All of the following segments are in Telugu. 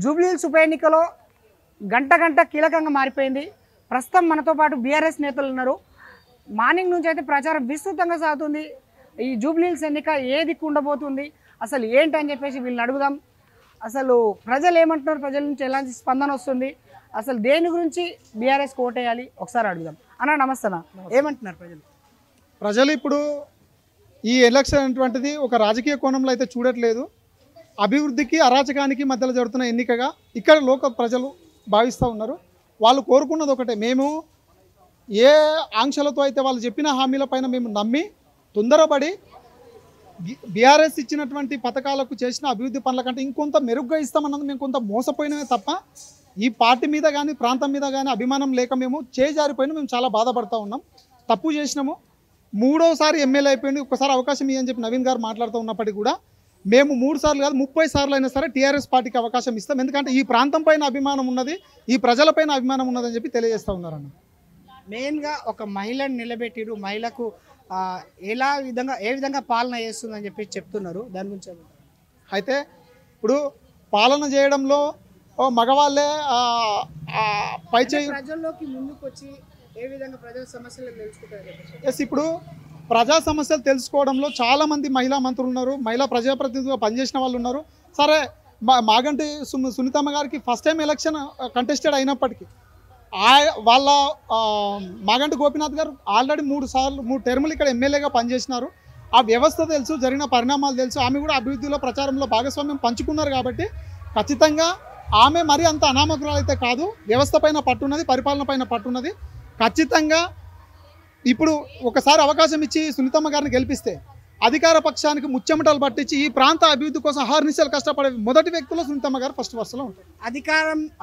జూబ్లీహిల్స్ ఉప ఎన్నికలో గంట కీలకంగా మారిపోయింది. ప్రస్తుతం మనతో పాటు బీఆర్ఎస్ నేతలు ఉన్నారు. మార్నింగ్ నుంచి అయితే ప్రచారం విస్తృతంగా సాగుతుంది. ఈ జూబ్లీహిల్స్ ఎన్నిక ఏ దిక్కు ఉండబోతుంది, అసలు ఏంటని చెప్పేసి వీళ్ళని అడుగుదాం. అసలు ప్రజలు ఏమంటున్నారు, ప్రజల నుంచి ఎలాంటి స్పందన వస్తుంది, అసలు దేని గురించి బీఆర్ఎస్ ఓటేయాలి ఒకసారి అడుగుదాం. అన్న నమస్తే అన్న, ఏమంటున్నారు ప్రజలు ఇప్పుడు ఈ ఎలక్షన్ అటువంటిది ఒక రాజకీయ కోణంలో అయితే చూడట్లేదు, అభివృద్ధికి అరాచకానికి మధ్యలో జరుగుతున్న ఎన్నికగా ఇక్కడ లోక ప్రజలు భావిస్తూ ఉన్నారు. వాళ్ళు కోరుకున్నది ఒకటే, మేము ఏ ఆంక్షలతో అయితే వాళ్ళు చెప్పిన హామీలపైన మేము నమ్మి తొందరపడి బీఆర్ఎస్ ఇచ్చినటువంటి పథకాలకు చేసిన అభివృద్ధి పనుల కంటే ఇంకొంత మెరుగ్గా ఇస్తామన్నది మేము కొంత మోసపోయినమే తప్ప ఈ పార్టీ మీద కానీ ప్రాంతం మీద కానీ అభిమానం లేక మేము చేజారిపోయినా మేము చాలా బాధపడుతూ ఉన్నాం. తప్పు చేసినాము, మూడోసారి ఎమ్మెల్యే అయిపోయింది, ఒక్కసారి అవకాశం ఇవ్వని చెప్పి నవీన్ గారు మాట్లాడుతూ ఉన్నప్పటికీ కూడా మేము 3 సార్లు కాదు 30 సార్లు అయినా సరే టీఆర్ఎస్ పార్టీకి అవకాశం ఇస్తాం. ఎందుకంటే ఈ ప్రాంతం పైన అభిమానం ఉన్నది, ఈ ప్రజలపైన అభిమానం ఉన్నదని చెప్పి తెలియజేస్తూ ఉన్నారన్న. మెయిన్గా ఒక మహిళను నిలబెట్టిరు, మహిళకు ఏ విధంగా పాలన చేస్తుందని చెప్పి చెప్తున్నారు. దాని గురించి అయితే ఇప్పుడు పాలన చేయడంలో మగవాళ్ళే ప్రజల్లోకి ముందుకు వచ్చి ఏ విధంగా ప్రజల సమస్యలు తెలుసుకుంటారు. ఎస్, ఇప్పుడు ప్రజా సమస్యలు తెలుసుకోవడంలో చాలామంది మహిళా మంత్రులు ఉన్నారు, మహిళా ప్రజాప్రతినిధులుగా పనిచేసిన వాళ్ళు ఉన్నారు. సరే, మాగంటి సునీతమ్మ గారికి ఫస్ట్ టైం ఎలక్షన్ కంటెస్టెడ్ అయినప్పటికీ వాళ్ళ మాగంటి గోపీనాథ్ గారు ఆల్రెడీ 3 టర్ములు ఇక్కడ ఎమ్మెల్యేగా పనిచేసినారు. ఆ వ్యవస్థ తెలుసు, జరిగిన పరిణామాలు తెలుసు. ఆమె కూడా అభివృద్ధిలో ప్రచారంలో భాగస్వామ్యం పంచుకున్నారు కాబట్టి ఖచ్చితంగా ఆమె మరి అంత అనామకురాలు అయితే కాదు. వ్యవస్థ పైన పట్టున్నది, పరిపాలన పైన పట్టున్నది. ఖచ్చితంగా ఇప్పుడు ఒకసారి అవకాశం ఇచ్చి సునీతమ్మ గారిని గెలిపిస్తే అధికార పక్షానికి ముచ్చెమటలు పట్టించి ఈ ప్రాంత అభివృద్ధి కోసం అహర్నిశలు కష్టపడే మొదటి వ్యక్తుల్లో సునీతమ్మ గారు ఫస్ట్ వరుసలో ఉంటారు.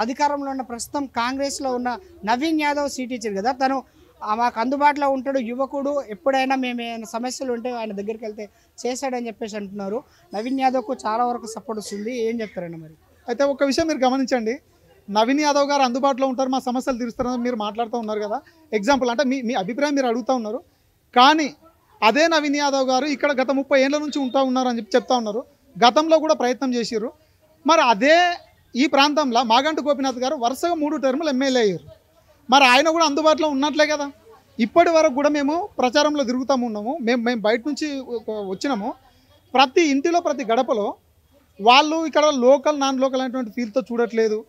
అధికారంలో ఉన్న ప్రస్తుతం కాంగ్రెస్లో ఉన్న నవీన్ యాదవ్ సీట్ ఇచ్చారు కదా, తను మాకు అందుబాటులో ఉంటాడు, యువకుడు, ఎప్పుడైనా మేము ఏమైనా సమస్యలు ఉంటే ఆయన దగ్గరికి వెళ్తే చేశాడని చెప్పేసి అంటున్నారు. నవీన్ యాదవ్కు చాలా వరకు సపోర్ట్ వస్తుంది. ఏం చెప్తారండి మరి? అయితే ఒక విషయం మీరు గమనించండి, నవీన్ యాదవ్ గారు అందుబాటులో ఉంటారు, మా సమస్యలు తీరుస్తారని మీరు మాట్లాడుతూ ఉన్నారు కదా. ఎగ్జాంపుల్ అంటే మీ అభిప్రాయం మీరు అడుగుతూ ఉన్నారు. కానీ అదే నవీన్ యాదవ్ గారు ఇక్కడ గత 30 ఏళ్ళ నుంచి ఉన్నారు అని చెప్తా ఉన్నారు. గతంలో కూడా ప్రయత్నం చేసిర్రు. మరి అదే ఈ ప్రాంతంలో మాగంటి గోపీనాథ్ గారు వరుసగా 3 టర్ములు ఎమ్మెల్యే అయ్యారు. మరి ఆయన కూడా అందుబాటులో ఉన్నట్లే కదా. ఇప్పటి వరకు కూడా మేము ప్రచారంలో తిరుగుతూ ఉన్నాము. మేము బయట నుంచి వచ్చినాము. ప్రతి ఇంటిలో ప్రతి గడపలో వాళ్ళు ఇక్కడ లోకల్ నాన్ లోకల్ అనేటువంటి ఫీల్తో చూడట్లేదు.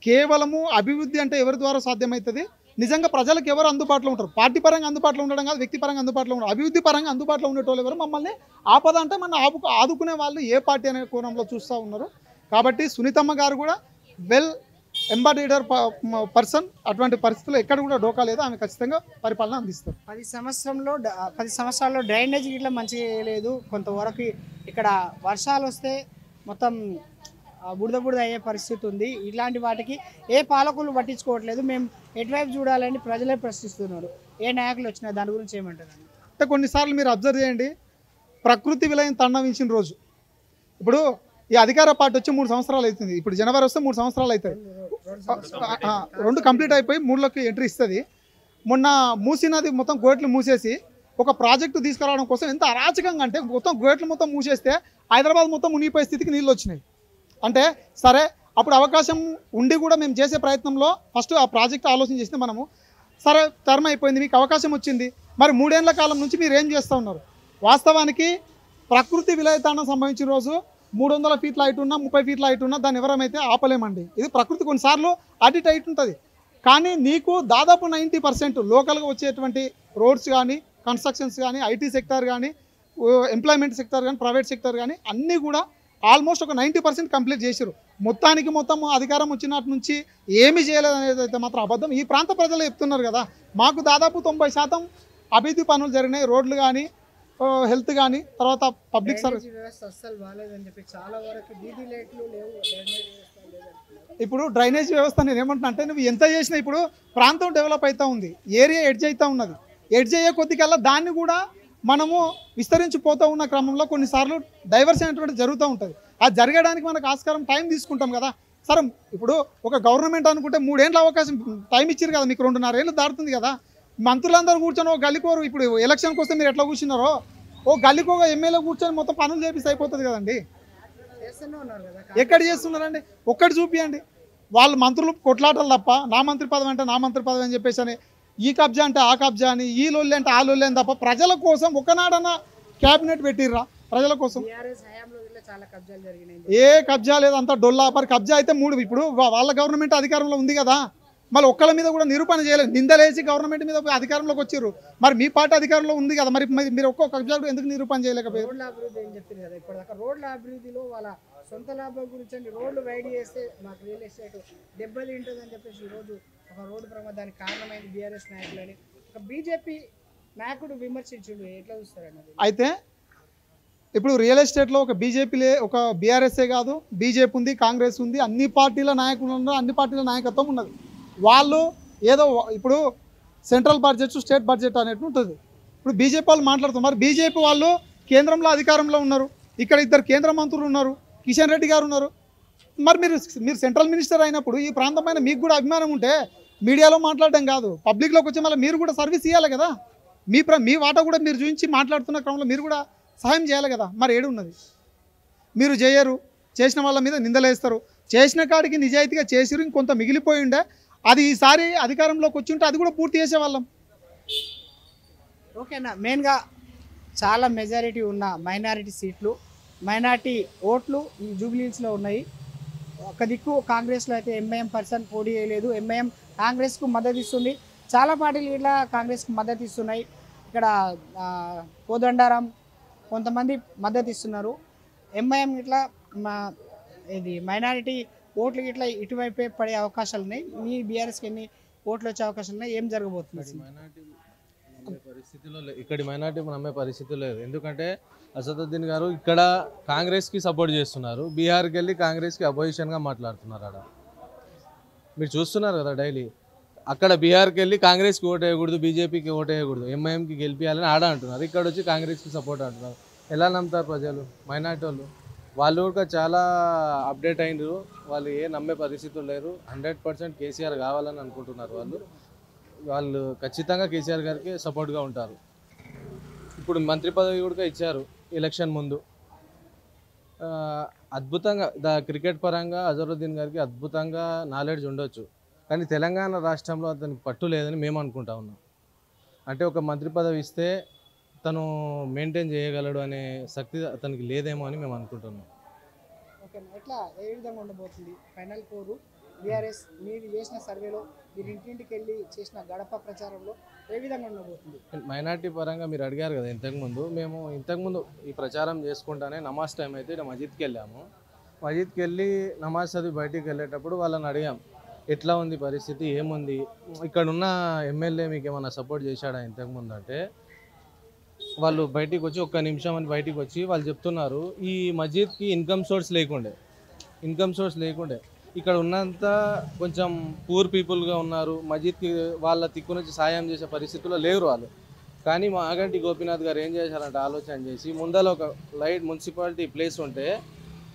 కేవలము అభివృద్ధి అంటే ఎవరి ద్వారా సాధ్యమవుతుంది, నిజంగా ప్రజలకు ఎవరు అందుబాటులో ఉంటారు, పార్టీ పరంగా అందుబాటులో ఉండడం కాదు, వ్యక్తి పరంగా అందుబాటులో ఉండడం, అభివృద్ధి పరంగా అందుబాటులో ఉండేటోళ్ళు ఎవరు, మమ్మల్ని ఆపద అంటే మన ఆదుకునే వాళ్ళు ఏ పార్టీ అనే కోణంలో చూస్తూ ఉన్నారు. కాబట్టి సునీతమ్మ గారు కూడా వెల్ ఎంబాడీడర్ పర్సన్. అటువంటి పరిస్థితుల్లో ఎక్కడ కూడా డోకా లేదు, ఆమె ఖచ్చితంగా పరిపాలన అందిస్తారు. 10 సంవత్సరాల్లో డ్రైనేజ్ ఇట్లా మంచిగా లేదు. కొంతవరకు ఇక్కడ వర్షాలు వస్తే మొత్తం బురద అయ్యే పరిస్థితి ఉంది. ఇలాంటి వాటికి ఏ పాలకులు పట్టించుకోవట్లేదు. మేము ఎటువైపు చూడాలని ప్రజలే ప్రశ్నిస్తున్నారు. ఏ నాయకులు వచ్చినా దాని గురించి ఏమంటారు అంటే కొన్నిసార్లు మీరు అబ్జర్వ్ చేయండి, ప్రకృతి విలయం తాండవించిన రోజు ఇప్పుడు ఈ అధికార పార్టీ వచ్చి 3 సంవత్సరాలు అవుతుంది. ఇప్పుడు జనవరి వస్తే 3 సంవత్సరాలు అవుతుంది. 2 కంప్లీట్ అయిపోయి 3లోకి ఎంట్రీ ఇస్తుంది. మొన్న మూసినది మొత్తం గేట్లు మూసేసి ఒక ప్రాజెక్టు తీసుకురావడం కోసం ఎంత అరాచకంగా అంటే మొత్తం గేట్లు మొత్తం మూసేస్తే హైదరాబాద్ మొత్తం మునిగిపోయే స్థితికి నీళ్ళు వచ్చినాయి. అంటే సరే, అప్పుడు అవకాశం ఉండి కూడా మేము చేసే ప్రయత్నంలో ఫస్ట్ ఆ ప్రాజెక్ట్ ఆలోచన చేస్తే మనము సరే టర్మ్ అయిపోయింది, మీకు అవకాశం వచ్చింది, మరి 3 ఏళ్ల కాలం నుంచి మీరు ఏం చేస్తూ ఉన్నారు? వాస్తవానికి ప్రకృతి విలయతాండం సంభవించిన రోజు 300 ఫీట్ల హైట్ ఉన్నా 30 ఫీట్ల హైట్ ఉన్నా దాన్ని ఎవరమైతే ఆపలేమండి. ఇది ప్రకృతి కొన్నిసార్లు అటు హైట్ ఉంటుంది. కానీ నీకు దాదాపు 90% లోకల్గా వచ్చేటువంటి రోడ్స్ కానీ, కన్స్ట్రక్షన్స్ కానీ, ఐటీ సెక్టార్ కానీ, ఎంప్లాయ్మెంట్ సెక్టార్ కానీ, ప్రైవేట్ సెక్టార్ కానీ అన్నీ కూడా ఆల్మోస్ట్ ఒక 90% కంప్లీట్ చేశారు. మొత్తం అధికారం వచ్చినట్టు నుంచి ఏమీ చేయలేదు అనేది అయితే మాత్రం అబద్ధం. ఈ ప్రాంత ప్రజలు చెప్తున్నారు కదా, మాకు దాదాపు 90% అభివృద్ధి పనులు జరిగినాయి. రోడ్లు కానీ, హెల్త్ కానీ, తర్వాత పబ్లిక్ సర్వీస్ వ్యవస్థ అస్సలు బాగాలేదని చెప్పి చాలా వరకు వీధి లైట్లు లేవు, ఇప్పుడు డ్రైనేజ్ వ్యవస్థ నేను ఏమంటున్నా అంటే, నువ్వు ఎంత చేసినా ఇప్పుడు ప్రాంతం డెవలప్ అవుతూ ఉంది, ఏరియా ఎడ్జ్ అవుతూ ఉన్నది. ఎడ్జ్ అయ్యే కొద్దికల్లా దాన్ని కూడా మనము విస్తరించిపోతూ ఉన్న క్రమంలో కొన్నిసార్లు డైవర్షన్ అనేటువంటి జరుగుతూ ఉంటుంది. అది జరగడానికి మనకు ఆస్కారం టైం తీసుకుంటాం కదా. సరే, ఇప్పుడు ఒక గవర్నమెంట్ అనుకుంటే 3 ఏళ్ళ అవకాశం టైం ఇచ్చారు కదా, మీకు 2.5 ఏళ్ళు దాటుతుంది కదా. మంత్రులందరూ కూర్చొని ఒక గలికోరు ఇప్పుడు ఎలక్షన్కి వస్తే మీరు ఎట్లా కూర్చున్నారో ఓ గల్లీకి ఒక ఎమ్మెల్యే కూర్చొని మొత్తం పనులు చేపిస్తే అయిపోతుంది కదండి. ఎక్కడ చేస్తున్నారండి? ఒక్కటి చూపియండి. వాళ్ళు మంత్రులు కొట్లాటలు తప్ప నా మంత్రి పదవి అంటే నా మంత్రి పదవి అని చెప్పేసి అని, ఈ కబ్జా అంటే ఆ కబ్జా అని, ఈ లొల్లి అంటే ఆ లొల్లి అని తప్ప ప్రజల కోసం ఒకనాడన్నా క్యాబినెట్ పెట్టిర్రా ప్రజల కోసం? ఏ కబ్జా లేదు, అంత డొల్లా. మరి కబ్జా అయితే ఇప్పుడు వాళ్ళ గవర్నమెంట్ అధికారంలో ఉంది కదా, మళ్ళీ ఒక్కళ్ళ మీద కూడా నిరూపణ చేయలేదు. నిందలేసి గవర్నమెంట్ మీద అధికారంలోకి వచ్చారు. మరి మీ పార్టీ అధికారంలో ఉంది కదా, మరి మీరు ఒక్కో కబ్జా ఎందుకు నిరూపణ చేయలేకపోయారు? రోడ్ల అభివృద్ధి ఏం చెప్తారు కదా, ఇప్పటిదాకా రోడ్ల అభివృద్ధిలో వాళ్ళ సొంత లాభం గురించి రోడ్లు వైడ్ చేస్తే మాకు రియల్ ఎస్టేట్ దెబ్బతింటుందని చెప్పేసి ఈరోజు ఒక రోడ్డు ప్రమాదానికి కారణమైంది బీఆర్ఎస్ నాయకులని ఒక బీజేపీ నాయకుడు విమర్శించుడు. ఎట్లా చూస్తారన్నది అయితే ఇప్పుడు రియల్ ఎస్టేట్లో ఒక బీజేపీలే, ఒక బీఆర్ఎస్ఏ కాదు, బీజేపీ ఉంది, కాంగ్రెస్ ఉంది, అన్ని పార్టీల నాయకులు ఉన్నారు, అన్ని పార్టీల నాయకత్వం ఉన్నది. వాళ్ళు ఏదో ఇప్పుడు సెంట్రల్ బడ్జెట్ స్టేట్ బడ్జెట్ అనేట్టు ఉంటుంది. ఇప్పుడు బీజేపీ వాళ్ళు మాట్లాడుతున్నారు. మరి బీజేపీ వాళ్ళు కేంద్రంలో అధికారంలో ఉన్నారు, ఇక్కడ ఇద్దరు కేంద్ర మంత్రులు ఉన్నారు, కిషన్ రెడ్డి గారు ఉన్నారు. మరి మీరు సెంట్రల్ మినిస్టర్ అయినప్పుడు ఈ ప్రాంతం పైన మీకు కూడా అభిమానం ఉంటే మీడియాలో మాట్లాడడం కాదు, పబ్లిక్లోకి వచ్చి మళ్ళీ మీరు కూడా సర్వీస్ ఇవ్వాలి కదా. మీ వాటా కూడా మీరు చూపించి మాట్లాడుతున్న క్రమంలో మీరు కూడా సహాయం చేయాలి కదా. మరి ఏడు ఉన్నది? మీరు చేయరు, చేసిన వాళ్ళ మీద నిందలేస్తారు. చేసిన కాడికి నిజాయితీగా చేసిరు, ఇంకొంత మిగిలిపోయి ఉండే, అది ఈసారి అధికారంలోకి వచ్చి ఉంటే అది కూడా పూర్తి చేసేవాళ్ళం. ఓకేనా? మెయిన్గా చాలా మెజారిటీ ఉన్న మైనారిటీ సీట్లు, మైనారిటీ ఓట్లు ఈ జూబ్లీహిల్స్లో ఉన్నాయి. ఒక దిక్కు కాంగ్రెస్లో అయితే ఎంఐఎం పర్సన్ పోటీ చేయలేదు, ఎంఐఎం కాంగ్రెస్కు మద్దతు ఇస్తుంది. చాలా పార్టీలు ఇట్లా కాంగ్రెస్కు మద్దతు ఇస్తున్నాయి. ఇక్కడ కోదండారాం కొంతమంది మద్దతు ఇస్తున్నారు. ఎంఐఎం ఇట్లా ఇది మైనారిటీ ఓట్లు ఇట్లా ఇటువైపే పడే అవకాశాలు ఉన్నాయి. మీ బీఆర్ఎస్కి ఎన్ని ఓట్లు వచ్చే అవకాశాలు ఉన్నాయి? ఏం జరగబోతుంది? ఇక్కడి మైనార్టీ నమ్మే పరిస్థితి లేదు. ఎందుకంటే అసదుద్దీన్ గారు ఇక్కడ కాంగ్రెస్కి సపోర్ట్ చేస్తున్నారు, బీహార్కి వెళ్ళి కాంగ్రెస్కి అపోజిషన్గా మాట్లాడుతున్నారు. ఆడ మీరు చూస్తున్నారు కదా డైలీ. అక్కడ బీహార్కి వెళ్ళి కాంగ్రెస్కి ఓటు వేయకూడదు, బీజేపీకి ఓటు వేయకూడదు, ఎంఐఎంకి గెలిపించాలని ఆడ అంటున్నారు. ఇక్కడ వచ్చి కాంగ్రెస్కి సపోర్ట్ అంటున్నారు. ఎలా నమ్ముతారు ప్రజలు? మైనార్టీ వాళ్ళు కూడా చాలా అప్డేట్ అయినారు. వాళ్ళు నమ్మే పరిస్థితులు లేరు. 100% కేసీఆర్ కావాలని అనుకుంటున్నారు. వాళ్ళు ఖచ్చితంగా కేసీఆర్ గారికి సపోర్ట్గా ఉంటారు. ఇప్పుడు మంత్రి పదవి కూడా ఇచ్చారు ఎలక్షన్ ముందు. అద్భుతంగా క్రికెట్ పరంగా అజరుద్దీన్ గారికి అద్భుతంగా నాలెడ్జ్ ఉండొచ్చు, కానీ తెలంగాణ రాష్ట్రంలో అతనికి పట్టు లేదని మేము అనుకుంటా ఉన్నాం. అంటే ఒక మంత్రి పదవి ఇస్తే తను మెయింటైన్ చేయగలడు అనే శక్తి అతనికి లేదేమో అని మేము అనుకుంటున్నాం. ఓకే, ఎట్లా ఏ విధంగా ఉండబోతుంది ఫైనల్ కోరు? బీఆర్ఎస్ మీరు చేసిన సర్వేలో, మీరు ఇంటింటికి వెళ్ళి చేసిన గడప ప్రచారంలో ఏ విధంగా ఉండబోతుంది? మైనార్టీ పరంగా మీరు అడిగారు కదా ఇంతకుముందు, మేము ఇంతకుముందు ఈ ప్రచారం చేసుకుంటానే నమాజ్ టైం అయితే ఇక్కడ మస్జిద్కి వెళ్ళాము. మస్జిద్కి వెళ్ళి నమాజ్ చదివి బయటికి వెళ్ళేటప్పుడు వాళ్ళని అడిగాం, ఎట్లా ఉంది పరిస్థితి, ఏముంది, ఇక్కడ ఉన్న ఎమ్మెల్యే మీకు ఏమైనా సపోర్ట్ చేశాడా ఇంతకుముందు అంటే, వాళ్ళు బయటికి వచ్చి ఒక్క నిమిషం అని బయటికి వచ్చి వాళ్ళు చెప్తున్నారు, ఈ మస్జిద్కి ఇన్కమ్ సోర్స్ లేకుండే ఇక్కడ ఉన్నంత కొంచెం పూర్ పీపుల్గా ఉన్నారు. మస్జిద్కి వాళ్ళ తిక్కు నుంచి సాయం చేసే పరిస్థితుల్లో లేరు వాళ్ళు. కానీ మా ఆగంటి గోపీనాథ్ గారు ఏం చేశారంటే ఆలోచన చేసి, ముందర ఒక లైట్ మున్సిపాలిటీ ప్లేస్ ఉంటే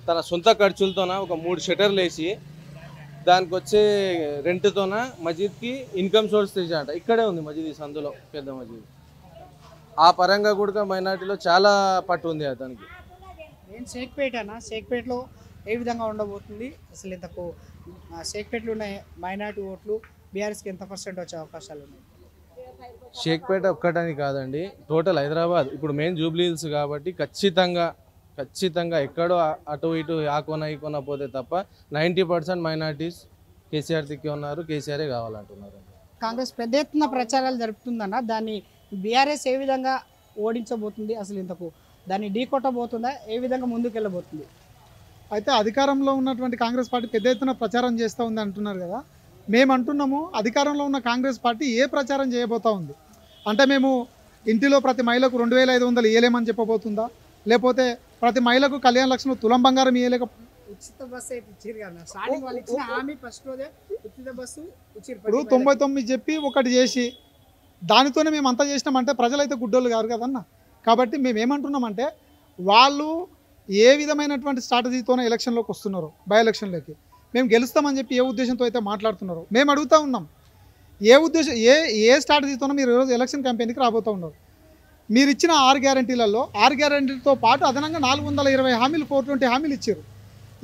తన సొంత ఖర్చులతోన ఒక 3 షటర్లు వేసి దానికి వచ్చే రెంట్తోన మస్జిద్కి ఇన్కమ్ సోర్స్ తెచ్చారంట. ఇక్కడే ఉంది మస్జిద్, ఈ సందులో పెద్ద మస్జిద్. ఆ పరంగా కూడా మైనార్టీలో చాలా పట్టు ఉంది అతనికి. నేను షేక్పేటలో ఏ విధంగా ఉండబోతుంది అసలు? ఇంతకు షేక్పేటలో ఉన్న మైనార్టీ ఓట్లు బీఆర్ఎస్కి ఎంత % వచ్చే అవకాశాలు ఉన్నాయి? షేక్పేట ఒక్కటని కాదండి, టోటల్ హైదరాబాద్. ఇప్పుడు మెయిన్ జూబ్లీహిల్స్ కాబట్టి ఖచ్చితంగా ఎక్కడో అటు ఇటు ఆ కొన ఈ కొన పోతే తప్ప 90% మైనార్టీస్ కేసీఆర్ దిక్కే ఉన్నారు, కేసీఆరే కావాలంటున్నారు. కాంగ్రెస్ పెద్ద ఎత్తున ప్రచారాలు జరుపుతుందన్న, దాన్ని బీఆర్ఎస్ ఏ విధంగా ఓడించబోతుంది అసలు? ఇంతకు దాన్ని ఢీ కొట్టబోతుందా? ఏ విధంగా ముందుకు వెళ్ళబోతుంది? అయితే అధికారంలో ఉన్నటువంటి కాంగ్రెస్ పార్టీ పెద్ద ఎత్తున ప్రచారం చేస్తూ ఉంది అంటున్నారు కదా. మేము అంటున్నాము, అధికారంలో ఉన్న కాంగ్రెస్ పార్టీ ఏ ప్రచారం చేయబోతూ ఉంది అంటే, మేము ఇంటిలో ప్రతి మహిళకు 2500 ఇవ్వలేమని చెప్పబోతుందా, లేకపోతే ప్రతి మహిళకు కళ్యాణ లక్ష్మిలో తులం బంగారం ఇవ్వలేక ఉచిత బస్సు అయితే ఇచ్చారు కదా, స్టార్టింగ్ వాళ్ళు ఇచ్చిన హామీ ఫస్ట్ రోజే ఉచిత బస్సు ఇచ్చారు. ఇప్పుడు 99 చెప్పి ఒకటి చేసి దానితోనే మేము అంతా చేసినామంటే ప్రజలైతే గుడ్డోళ్ళు కాదు కదన్న. కాబట్టి మేము ఏమంటున్నామంటే, వాళ్ళు ఏ విధమైనటువంటి స్ట్రాటజీతోనే ఎలక్షన్లోకి వస్తున్నారు, బై ఎలక్షన్లోకి మేము గెలుస్తామని చెప్పి ఏ ఉద్దేశంతో అయితే మాట్లాడుతున్నారు, మేము అడుగుతూ ఉన్నాం, ఏ స్ట్రాటజీతోనో మీరు ఈరోజు ఎలక్షన్ క్యాంపెయిన్కి రాబోతూ ఉన్నారు. మీరు ఇచ్చిన 6 గ్యారంటీలలో 6 గ్యారంటీలతో పాటు అదనంగా 420 హామీలు 420 హామీలు ఇచ్చారు.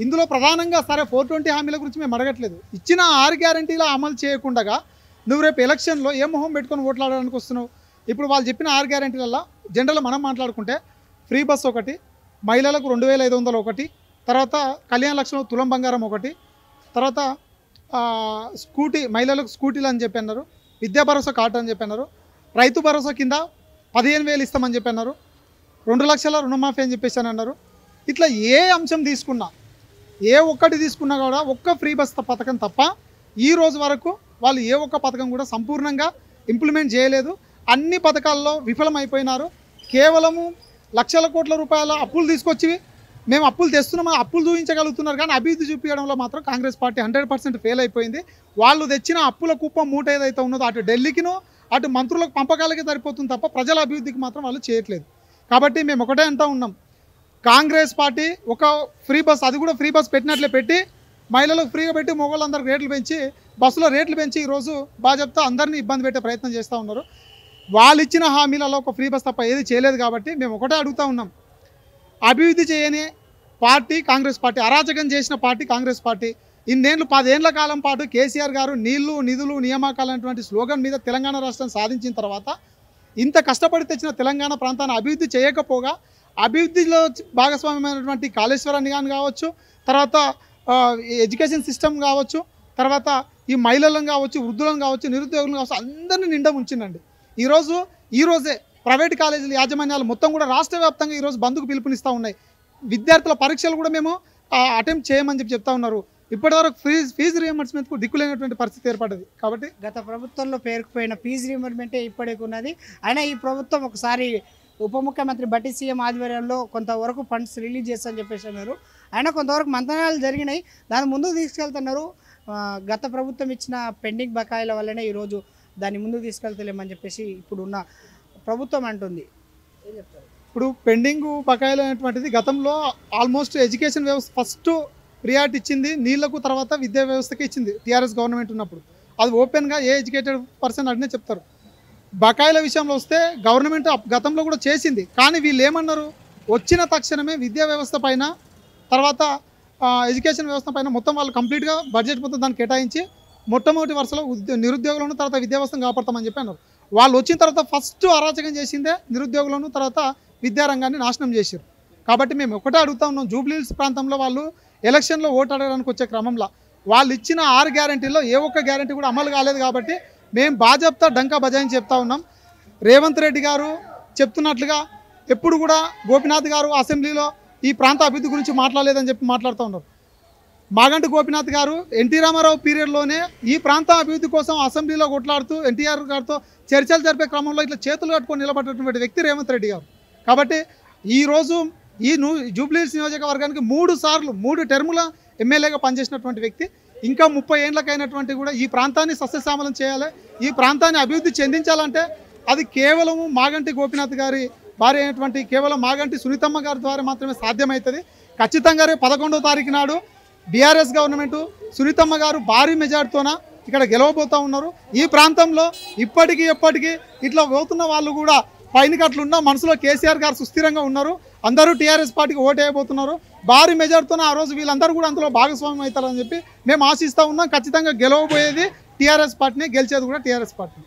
ఇందులో ప్రధానంగా సరే 420 హామీల గురించి మేము అడగట్లేదు. ఇచ్చిన 6 గ్యారంటీలు అమలు చేయకుండా నువ్వు రేపు ఎలక్షన్లో ఏ మొహం పెట్టుకొని ఓట్లాడడానికి వస్తున్నావు? ఇప్పుడు వాళ్ళు చెప్పిన 6 గ్యారంటీలలో జనరల్గా మనం మాట్లాడుకుంటే ఫ్రీ బస్ ఒకటి, మహిళలకు 2500 ఒకటి, తర్వాత కళ్యాణ లక్ష్యంలో తులం బంగారం ఒకటి, తర్వాత స్కూటీ మహిళలకు స్కూటీలు అని చెప్పి అన్నారు, విద్యా భరోసా కార్డు అని చెప్పి అన్నారు, రైతు భరోసా కింద 15,000 ఇస్తామని చెప్పి అన్నారు, 2 లక్షల రుణమాఫీ అని చెప్పేసి అని అన్నారు. ఇట్లా ఏ అంశం తీసుకున్నా, ఏ ఒక్కటి తీసుకున్నా కూడా ఒక్క ఫ్రీ బస్ పథకం తప్ప ఈ రోజు వరకు వాళ్ళు ఏ ఒక్క పథకం కూడా సంపూర్ణంగా ఇంప్లిమెంట్ చేయలేదు. అన్ని పథకాల్లో విఫలమైపోయినారు. కేవలము లక్షల కోట్ల రూపాయల అప్పులు తీసుకొచ్చి మేము అప్పులు తెస్తున్నామా, అప్పులు చూపించగలుగుతున్నారు, కానీ అభివృద్ధి చూపించడంలో మాత్రం కాంగ్రెస్ పార్టీ 100% ఫెయిల్ అయిపోయింది. వాళ్ళు తెచ్చిన అప్పుల కుప్పం మూట ఏదైతే ఉన్నదో అటు ఢిల్లీకినో అటు మంత్రులకు పంపకాలకే సరిపోతుంది తప్ప ప్రజల అభివృద్ధికి మాత్రం వాళ్ళు చేయట్లేదు. కాబట్టి మేము ఒకటే అంటూ ఉన్నాం, కాంగ్రెస్ పార్టీ ఒక ఫ్రీ బస్, అది కూడా ఫ్రీ బస్ పెట్టినట్లే పెట్టి మహిళలకు ఫ్రీగా పెట్టి మగవాళ్ళందరికీ రేట్లు పెంచి బస్సులో రేట్లు పెంచి ఈరోజు బాధ్యత అందరినీ ఇబ్బంది పెట్టే ప్రయత్నం చేస్తూ ఉన్నారు. వాళ్ళు ఇచ్చిన హామీలలో ఒక ఫ్రీ బస్ తప్ప ఏది చేయలేదు. కాబట్టి మేము ఒకటే అడుగుతూ ఉన్నాం, అభివృద్ధి చేయని పార్టీ కాంగ్రెస్ పార్టీ, అరాచకం చేసిన పార్టీ కాంగ్రెస్ పార్టీ. ఇన్నేళ్ళు 10 ఏళ్ల కాలం పాటు కేసీఆర్ గారు నీళ్లు నిధులు నియామకాలు అనేటువంటి స్లోగన్ మీద తెలంగాణ రాష్ట్రం సాధించిన తర్వాత ఇంత కష్టపడి తెచ్చిన తెలంగాణ ప్రాంతాన్ని అభివృద్ధి చేయకపోగా అభివృద్ధిలో భాగస్వామ్యమైనటువంటి కాళేశ్వరాన్ని కానీ కావచ్చు, తర్వాత ఎడ్యుకేషన్ సిస్టమ్ కావచ్చు, తర్వాత ఈ మహిళలను కావచ్చు, వృద్ధులను కావచ్చు, నిరుద్యోగులను కావచ్చు, అందరినీ నిండా ఉంచిందండి. ఈరోజే ప్రైవేట్ కాలేజీల యాజమాన్యాలు మొత్తం కూడా రాష్ట్ర వ్యాప్తంగా ఈరోజు బంద్కు పిలుపునిస్తూ ఉన్నాయి. విద్యార్థుల పరీక్షలు కూడా మేము అటెంప్ట్ చేయమని చెప్తా ఉన్నారు. ఇప్పటివరకు ఫీజు రియంబర్స్మెంట్కు దిక్కులేనటువంటి పరిస్థితి ఏర్పడ్డది. కాబట్టి గత ప్రభుత్వంలో పేరుకుపోయిన ఫీజు రీయింబర్స్మెంటే ఇప్పటికి ఉన్నది. అయినా ఈ ప్రభుత్వం ఒకసారి ఉప ముఖ్యమంత్రి బట్టి సీఎం ఆధ్వర్యంలో కొంతవరకు ఫండ్స్ రిలీజ్ చేస్తామని చెప్పేసి అన్నారు. అయినా కొంతవరకు మంతనాలు జరిగినాయి, దాన్ని ముందుకు తీసుకెళ్తున్నారు. గత ప్రభుత్వం ఇచ్చిన పెండింగ్ బకాయిల వల్లనే ఈరోజు దాన్ని ముందుకు తీసుకెళ్తలేమని చెప్పేసి ఇప్పుడున్న ప్రభుత్వం అంటుంది. ఏం చెప్తారు? ఇప్పుడు పెండింగ్ బకాయిలు అనేటువంటిది గతంలో ఆల్మోస్ట్ ఎడ్యుకేషన్ వ్యవస్థ ఫస్ట్ ప్రియారిటీ ఇచ్చింది నీళ్లకు, తర్వాత విద్యా వ్యవస్థకి ఇచ్చింది టీఆర్ఎస్ గవర్నమెంట్ ఉన్నప్పుడు. అది ఓపెన్గా ఏ ఎడ్యుకేటెడ్ పర్సన్ అడిగినే చెప్తారు. బకాయిల విషయంలో వస్తే గవర్నమెంట్ గతంలో కూడా చేసింది, కానీ వీళ్ళు ఏమన్నారు, వచ్చిన తక్షణమే విద్యా వ్యవస్థ పైన, తర్వాత ఎడ్యుకేషన్ వ్యవస్థ పైన మొత్తం వాళ్ళు కంప్లీట్గా బడ్జెట్ మొత్తం దాన్ని కేటాయించి మొట్టమొదటి వరుసలో నిరుద్యోగులను తర్వాత విద్యా వ్యవస్థను కాపాడతామని చెప్పి అన్నారు. వాళ్ళు వచ్చిన తర్వాత ఫస్ట్ అరాచకం చేసిందే నిరుద్యోగులను, తర్వాత విద్యారంగాన్ని నాశనం చేశారు. కాబట్టి మేము ఒకటే అడుగుతా ఉన్నాం, జూబ్లీహిల్స్ ప్రాంతంలో వాళ్ళు ఎలక్షన్లో ఓటు అడగడానికి వచ్చే క్రమంలో వాళ్ళు ఇచ్చిన 6 గ్యారంటీల్లో ఏ ఒక్క గ్యారంటీ కూడా అమలు కాలేదు. కాబట్టి మేము బాజాప్తా డంకా బజాయిని చెప్తా ఉన్నాం. రేవంత్ రెడ్డి గారు చెప్తున్నట్లుగా ఎప్పుడు కూడా గోపీనాథ్ గారు అసెంబ్లీలో ఈ ప్రాంత అభివృద్ధి గురించి మాట్లాడలేదని చెప్పి మాట్లాడుతూ ఉన్నారు. మాగంటి గోపీనాథ్ గారు ఎన్టీ రామారావు పీరియడ్లోనే ఈ ప్రాంత అభివృద్ధి కోసం అసెంబ్లీలో కొట్లాడుతూ ఎన్టీఆర్ గారితో చర్చలు జరిపే క్రమంలో ఇట్లా చేతులు కట్టుకొని నిలబడినటువంటి వ్యక్తి రేవంత్ రెడ్డి గారు. కాబట్టి ఈరోజు ఈ జూబ్లీహిల్స్ నియోజకవర్గానికి 3 సార్లు 3 టర్ముల ఎమ్మెల్యేగా పనిచేసినటువంటి వ్యక్తి, ఇంకా 30 ఏళ్ళకైనటువంటి కూడా ఈ ప్రాంతాన్ని సస్యశ్యామలం చేయాలి, ఈ ప్రాంతాన్ని అభివృద్ధి చెందించాలంటే అది కేవలము మాగంటి గోపీనాథ్ గారి భార్య అయినటువంటి కేవలం మాగంటి సునీతమ్మ గారి ద్వారా మాత్రమే సాధ్యమవుతుంది. ఖచ్చితంగా రేపు 11వ తారీఖు నాడు బీఆర్ఎస్ గవర్నమెంట్ సునీతమ్మ గారు భారీ మెజార్టీతోన ఇక్కడ గెలవబోతూ ఉన్నారు. ఈ ప్రాంతంలో ఇప్పటికీ ఎప్పటికీ ఇట్లా పోతున్న వాళ్ళు కూడా పైనకి అట్లున్నా మనసులో కేసీఆర్ గారు సుస్థిరంగా ఉన్నారు. అందరూ టీఆర్ఎస్ పార్టీకి ఓటు వేయబోతున్నారు. భారీ మెజార్టీతో ఆ రోజు వీళ్ళందరూ కూడా అందులో భాగస్వామ్యం అవుతారని చెప్పి మేము ఆశిస్తూ ఉన్నాం. ఖచ్చితంగా గెలవబోయేది టీఆర్ఎస్ పార్టీని, గెలిచేది కూడా టీఆర్ఎస్ పార్టీ.